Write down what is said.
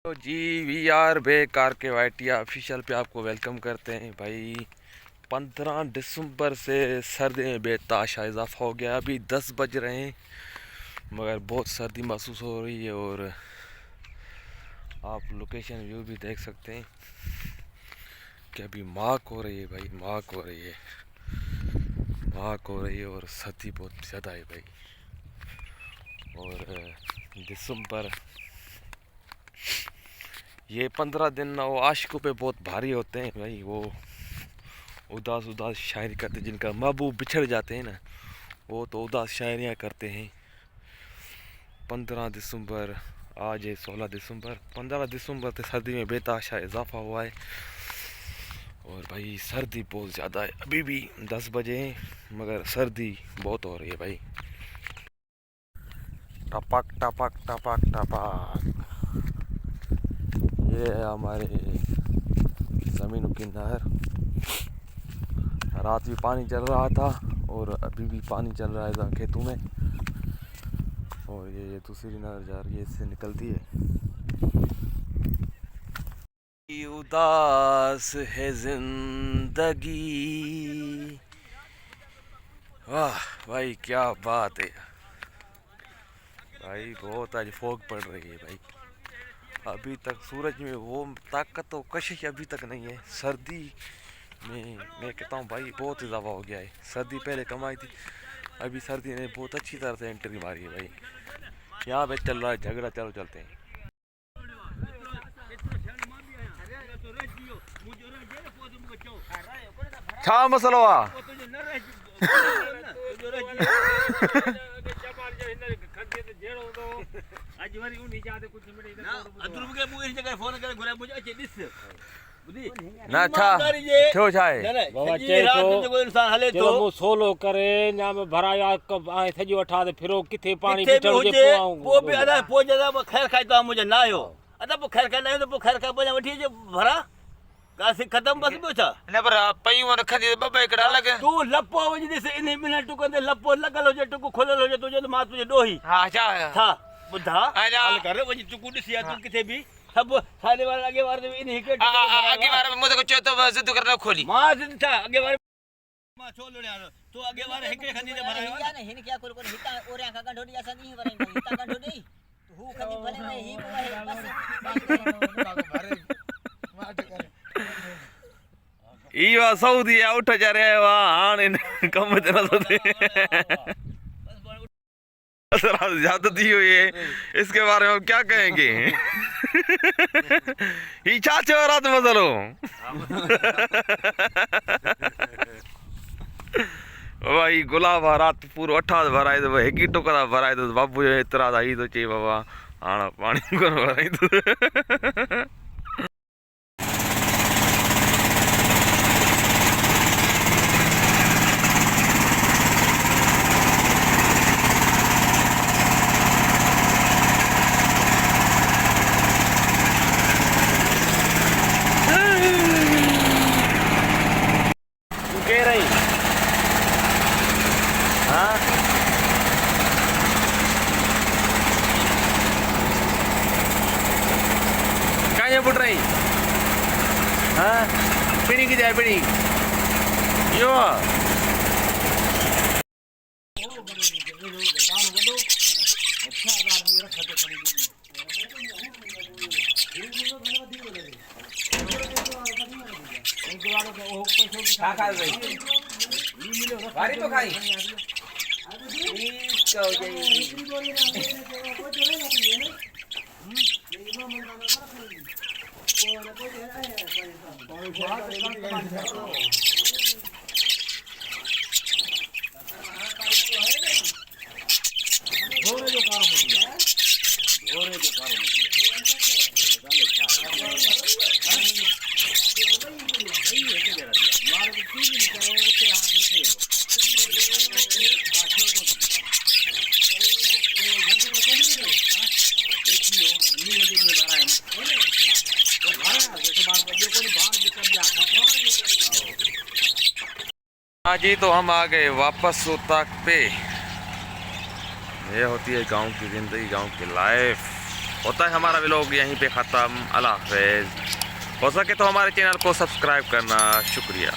तो जी we are बेकार के वाइटिया ऑफिशियल पे आपको वेलकम करते हैं भाई। 15 दिसंबर से सर्दी में बेताशा इजाफा हो गया। अभी 10 बज रहे हैं मगर बहुत सर्दी महसूस हो रही है। और आप लोकेशन व्यू भी देख सकते हैं कि अभी माक हो रही है भाई, माक हो रही है, माक हो रही है और सर्दी बहुत ज़्यादा है भाई। और दिसंबर ये 15 दिन वो आशिकों पे बहुत भारी होते हैं भाई। वो उदास उदास शायरी करते जिनका महबूब बिछड़ जाते हैं ना, वो तो उदास शायरियाँ करते हैं। 15 दिसंबर, आज है 16 दिसंबर। 15 दिसंबर से सर्दी में बेताशा इजाफा हुआ है। और भाई सर्दी बहुत ज़्यादा है। अभी भी 10 बजे हैं मगर सर्दी बहुत हो रही है भाई। टपक टपक टपक टपक, ये है हमारे ज़मीनों की नहर। रात भी पानी चल रहा था और अभी भी पानी चल रहा है खेतों में। और ये दूसरी नहर जा रही है, इससे निकलती है। उदास है जिंदगी, वाह भाई क्या बात है भाई। बहुत आज फॉग पड़ रही है भाई। अभी तक सूरज में वो ताकत और कशिश अभी तक नहीं है। सर्दी में मैं कहता हूँ भाई बहुत इजाफा हो गया है। सर्दी पहले कम आई थी, अभी सर्दी ने बहुत अच्छी तरह से एंट्री मारी है भाई। यहाँ पे चल रहा है झगड़ा, चलो चलते हैं। क्या मसला हुआ? ना छा थियो छा है बाबा चए तो इंसान हले तो मु सोलो करे ना में भराया कब आए थजो अठा ते फिरो किथे पानी बिठल जे पोआऊं वो भी अदा पो जदा खैर खाइता मुझे ना आयो अदा पो खैर खाइ ना तो पो खैर खा बोला वठी जे भरा कासे खत्म बस बो छा ने पर पई वन खदी बबे कड़ा लगे तू लपो वजी दिस इन मिनट टुक दे लपो लगल हो जे टुक खोलल हो जे तुझे मां तुझे डोही हां छा था बुधा हाल कर वजी टुक दिसिया तू किथे भी सब सारे वाले आगे वार इन हिके आगे बार में मुझे कुछ तो जिद करना खोली मां जिद था आगे वार मां छोड़ ले तो आगे वार हिके खंदी दे भरा या ने हिन क्या कोन कोन हिता ओरे का गंढोडी असा नहीं भरे हिता गंढोडी तो हु खंदी भले में ही है बस माट कर ई वा सऊदी उठ जा रे वा हां इन कम जना तो ज्यादती हुई है। इसके बारे में क्या कहेंगे? ही चाचे रात मसलो भाई गुलाब रात पूरो अठा भराए तो हेगी टुकड़ा भराए तो बाबू इतरा था ही तो चे बाबा हां पानी को भराई तो कह रही हाँ कहाँ बुट रही हाँ पीनी की जाए पीनी यो भारी तो खाई हाँ जी, तो हम आ गए वापस सोताक पे। ये होती है गांव की ज़िंदगी, गांव की लाइफ। होता है हमारा व्लॉग यहीं पे ख़त्म। अल्लाह हाफ़िज़। हो सके तो हमारे चैनल को सब्सक्राइब करना। शुक्रिया।